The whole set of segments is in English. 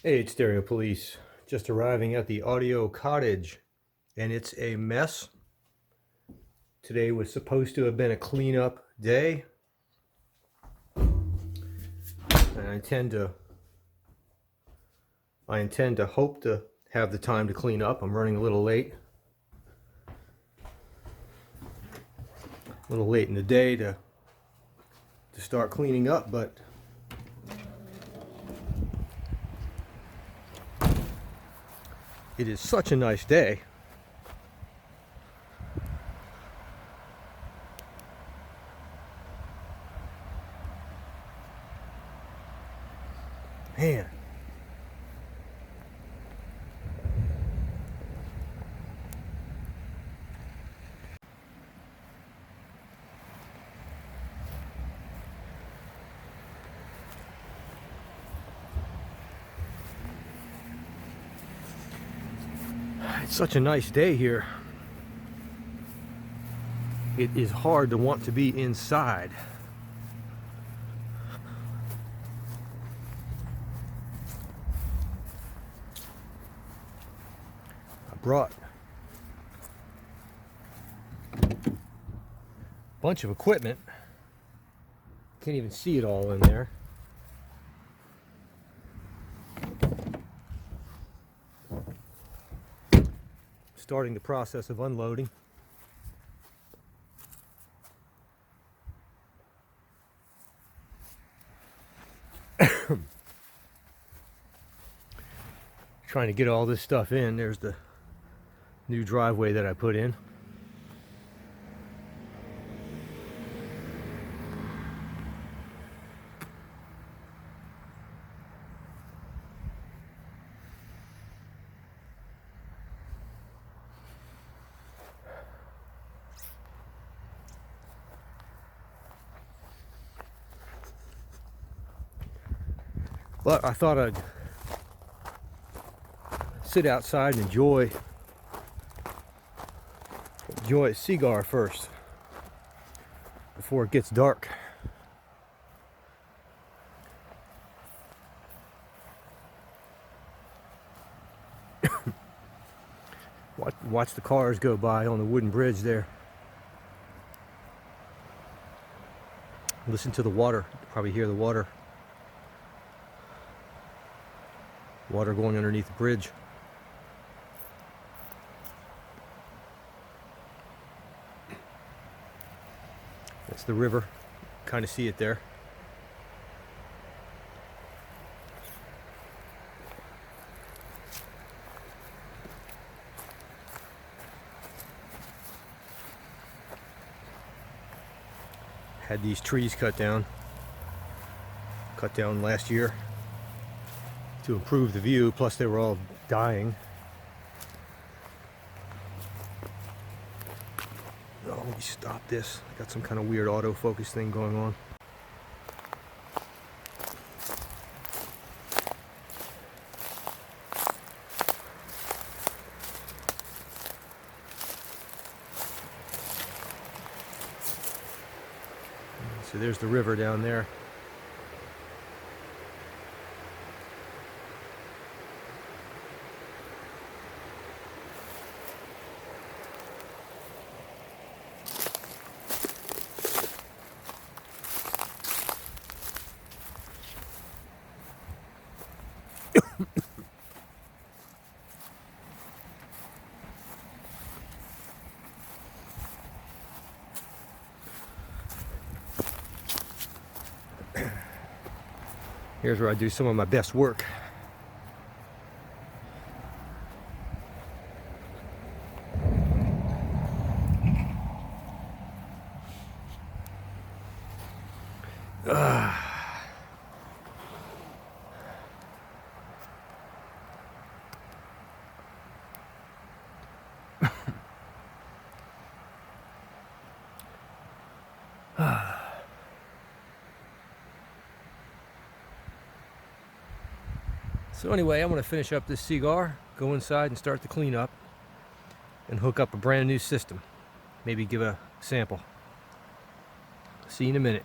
Hey, it's Stereo Police. Just arriving at the Audio Cottage, and it's a mess. Today was supposed to have been a cleanup day, and I intend to hope to have the time to clean up. I'm running a little late. A little late in the day to start cleaning up, but it is such a nice day. Man. It's such a nice day here. It is hard to want to be inside. I brought a bunch of equipment. Can't even see it all in there. Starting the process of unloading. Trying to get all this stuff in. There's the new driveway that I put in. But I thought I'd sit outside and enjoy a cigar first before it gets dark. Watch the cars go by on the wooden bridge there. Listen to the water. You can probably hear the water. Water going underneath the bridge. That's the river. Kind of see it there. Had these trees cut down last year to improve the view, plus they were all dying. Oh, let me stop this. I got some kind of weird autofocus thing going on. So there's the river down there. Here's where I do some of my best work. So anyway, I'm going to finish up this cigar, go inside and start the cleanup, and hook up a brand new system. Maybe give a sample. See you in a minute.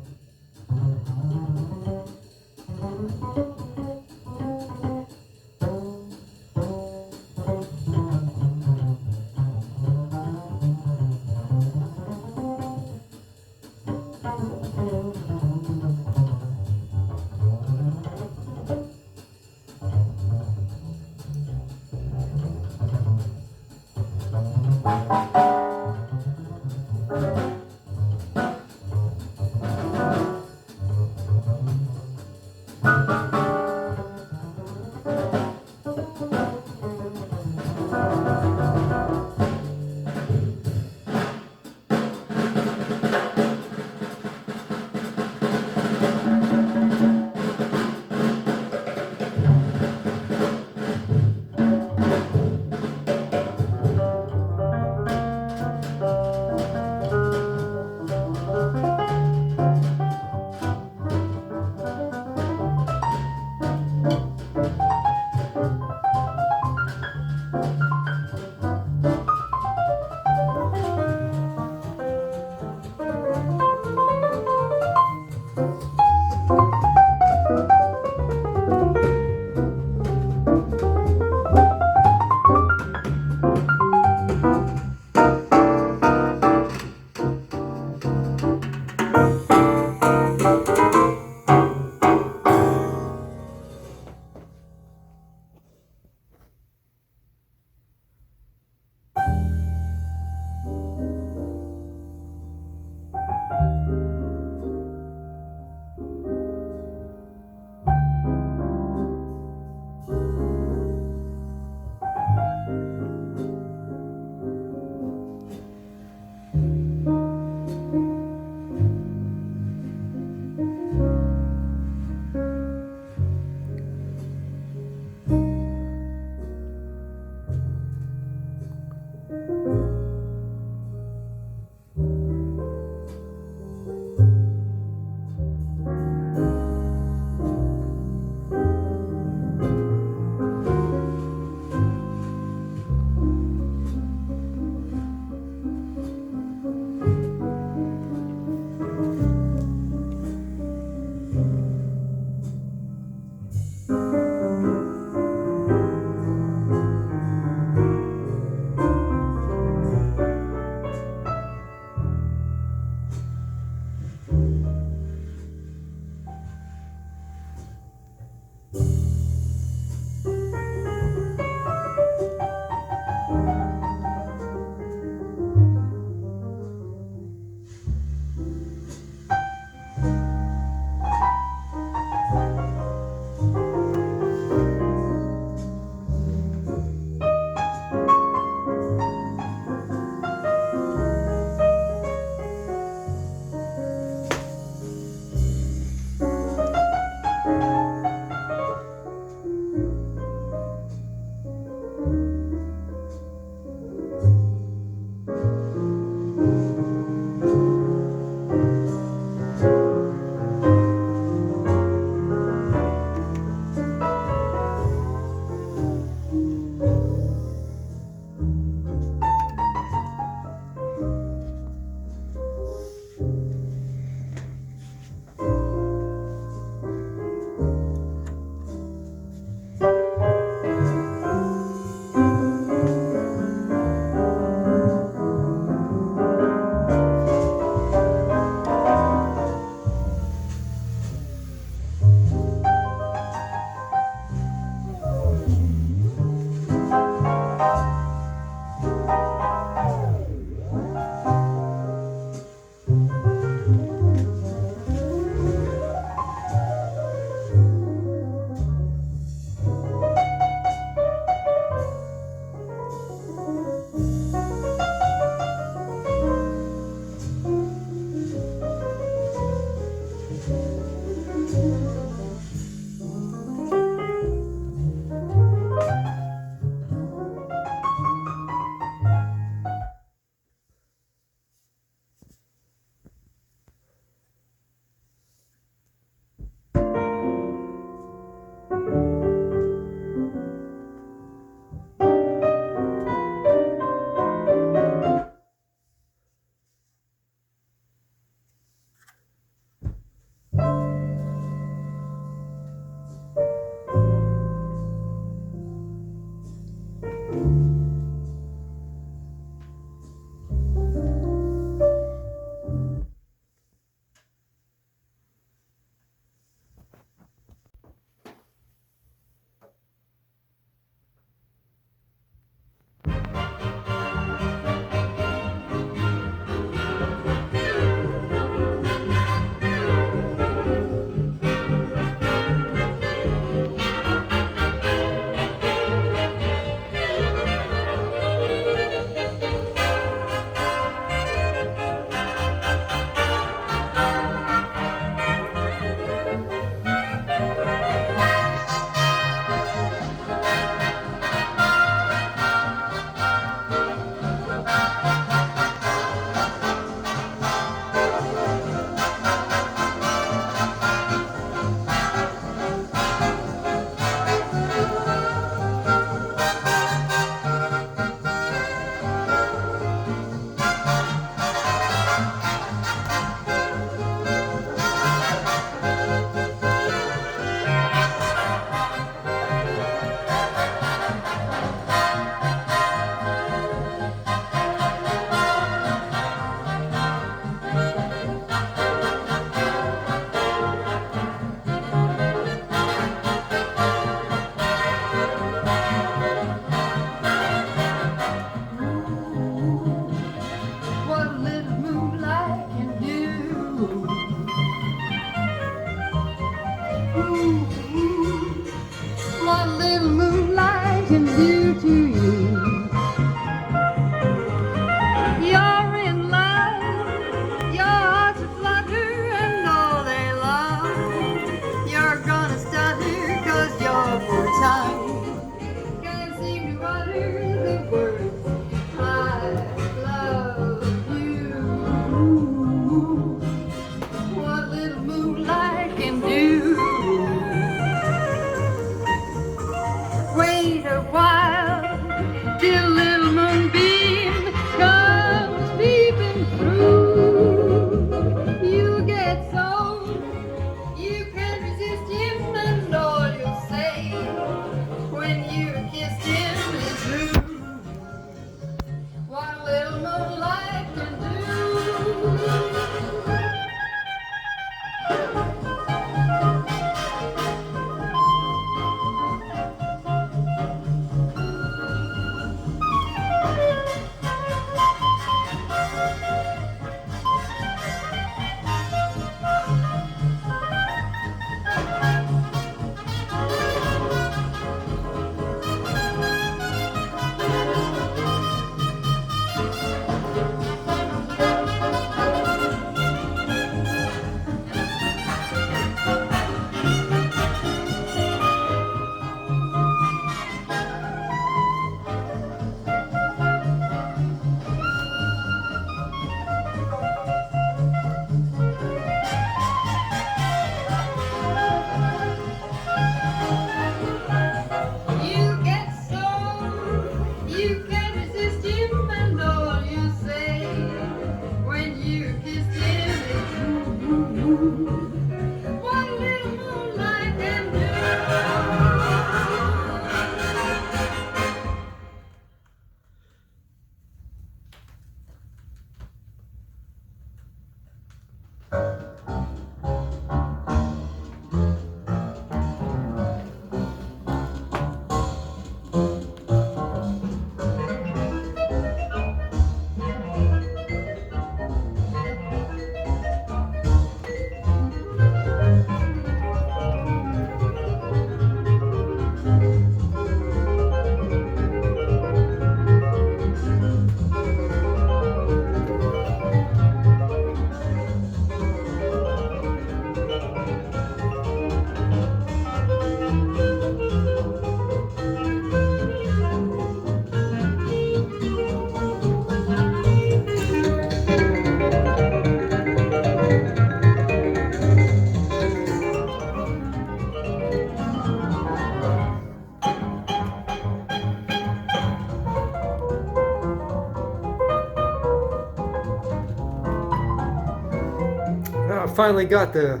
finally got the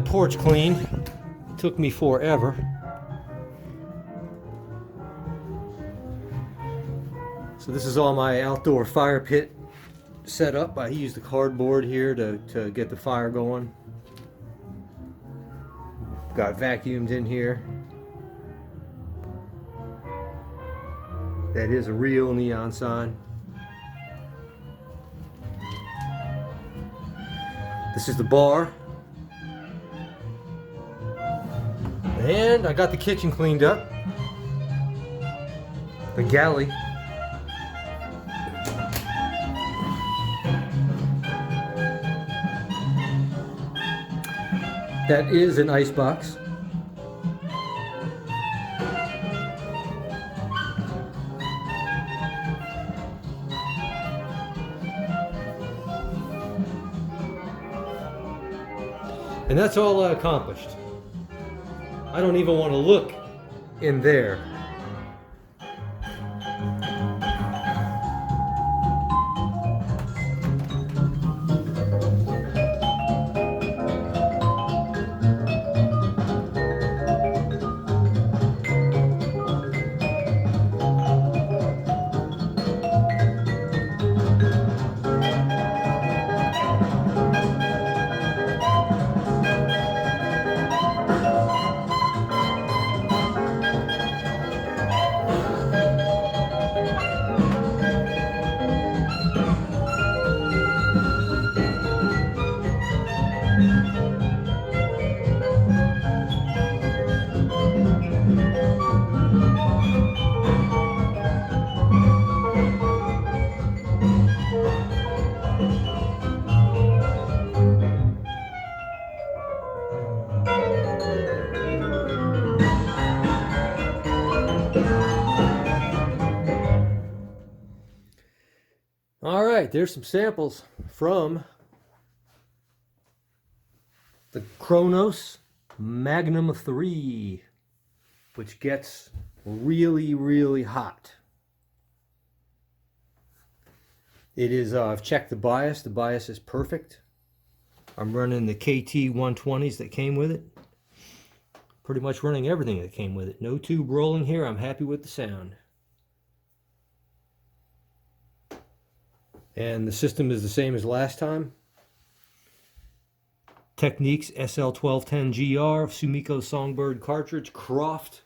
porch clean. Took me forever. So this is all my outdoor fire pit set up. I used the cardboard here to get the fire going. Got vacuumed in here. That is a real neon sign. This is the bar. And I got the kitchen cleaned up. The galley. That is an ice box. And that's all I accomplished. I don't even want to look in there. All right, there's some samples from the Kronos Magnum 3, which gets really, really hot. It is, I've checked the bias. The bias is perfect. I'm running the KT 120s that came with it. Pretty much running everything that came with it. No tube rolling here. I'm happy with the sound. And the system is the same as last time. Technics SL1210GR, Sumiko Songbird cartridge, Croft,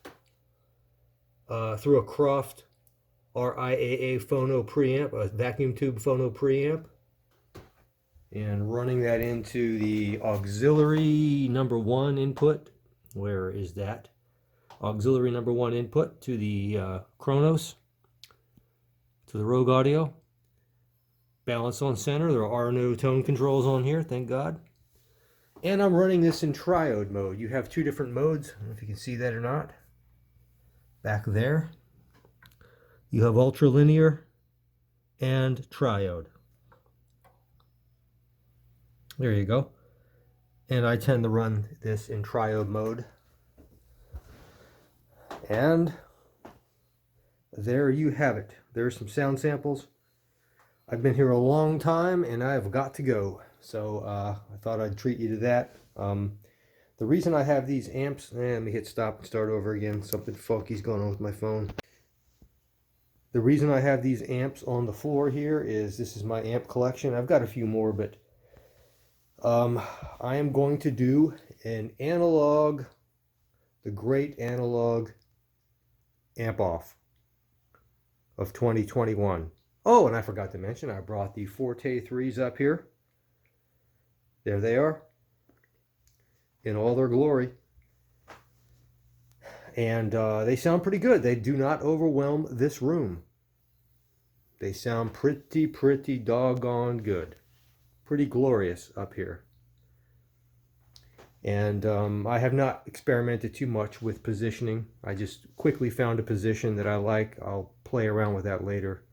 through a Croft RIAA phono preamp, a vacuum tube phono preamp. And running that into the auxiliary number 1 input. Where is that? Auxiliary number 1 input to the Kronos, to the Rogue Audio. Balance on center. There are no tone controls on here, thank God. And I'm running this in triode mode. You have 2 different modes. I don't know if you can see that or not. Back there. You have ultralinear and triode. There you go. And I tend to run this in triode mode. And there you have it. There's some sound samples. I've been here a long time and I've got to go. So I thought I'd treat you to that. The reason I have these amps, let me hit stop and start over again. Something funky's going on with my phone. The reason I have these amps on the floor here is this is my amp collection. I've got a few more, but I am going to do an analog, the great analog amp off of 2021. Oh, and I forgot to mention, I brought the Forte 3s up here. There they are, in all their glory. And they sound pretty good. They do not overwhelm this room. They sound pretty doggone good. Pretty glorious up here. And I have not experimented too much with positioning. I just quickly found a position that I like. I'll play around with that later.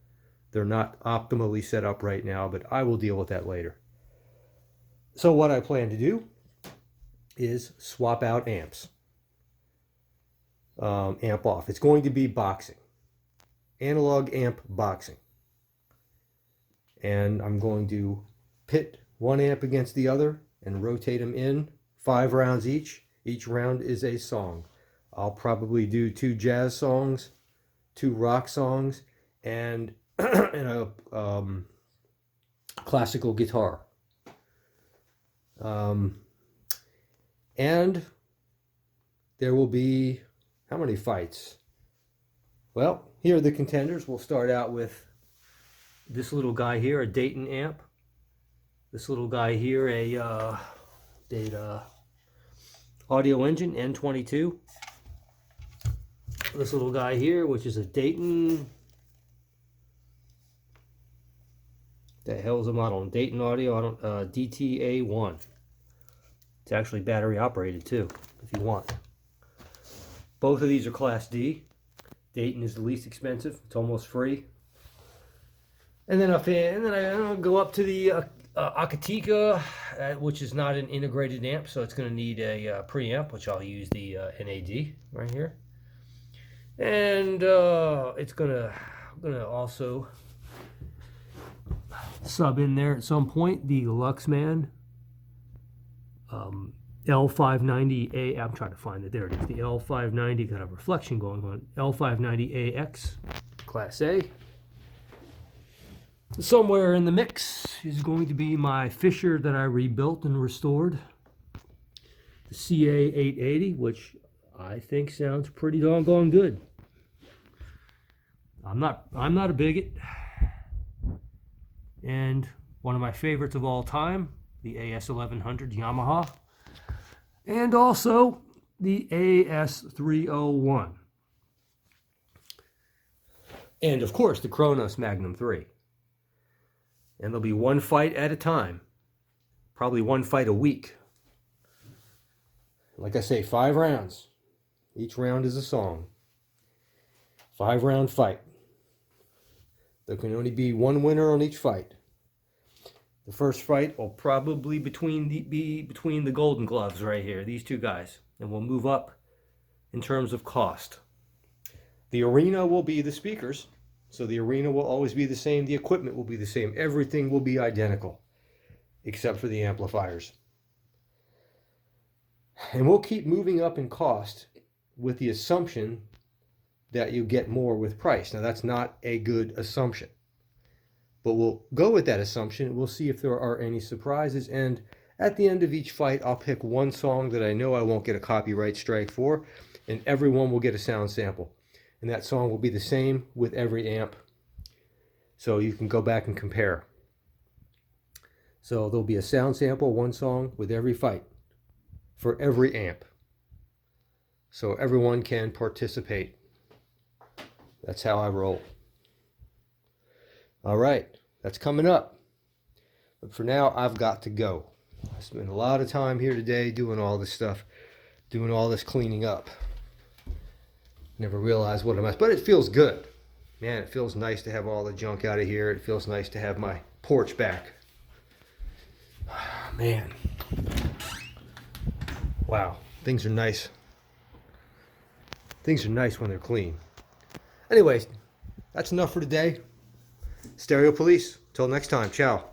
They're not optimally set up right now, but I will deal with that later. So what I plan to do is swap out amps. Amp off. It's going to be boxing. Analog amp boxing. And I'm going to pit one amp against the other and rotate them in 5 rounds each. Each round is a song. I'll probably do 2 jazz songs, 2 rock songs, and, and a classical guitar. And there will be, how many fights? Well, here are the contenders. We'll start out with this little guy here, a Dayton amp. This little guy here, a Data Audio Engine N22. This little guy here, which is a Dayton, the hell's the model? Dayton Audio, DTA1. It's actually battery operated too, if you want. Both of these are Class D. Dayton is the least expensive. It's almost free. And then I go up to the Akatika, which is not an integrated amp, so it's going to need a preamp, which I'll use the NAD right here. And it's gonna also sub in there at some point the Luxman L590A. I'm trying to find it. There it is. The L590, got a reflection going on. L590AX Class A. Somewhere in the mix is going to be my Fisher that I rebuilt and restored, the CA880, which I think sounds pretty doggone good. I'm not a bigot. And one of my favorites of all time, the AS1100 Yamaha, and also the AS301, and of course the Kronos Magnum 3. And there'll be one fight at a time, probably one fight a week. Like I say, 5 rounds. Each round is a song. 5-round fight. There can only be one winner on each fight. The first fight will probably be between the Golden Gloves right here, these two guys. And we'll move up in terms of cost. The arena will be the speakers. So the arena will always be the same. The equipment will be the same. Everything will be identical, except for the amplifiers. And we'll keep moving up in cost with the assumption that you get more with price. Now, that's not a good assumption. But we'll go with that assumption. We'll see if there are any surprises. And at the end of each fight, I'll pick one song that I know I won't get a copyright strike for, and everyone will get a sound sample. And that song will be the same with every amp. So you can go back and compare. So there'll be a sound sample, one song with every fight for every amp. So everyone can participate. That's how I roll. All right, that's coming up. But for now, I've got to go. I spent a lot of time here today doing all this stuff, doing all this cleaning up. Never realized what a mess, but it feels good. Man, it feels nice to have all the junk out of here. It feels nice to have my porch back. Man. Wow, things are nice. Things are nice when they're clean. Anyways, that's enough for today. Stereo Police. Till next time. Ciao.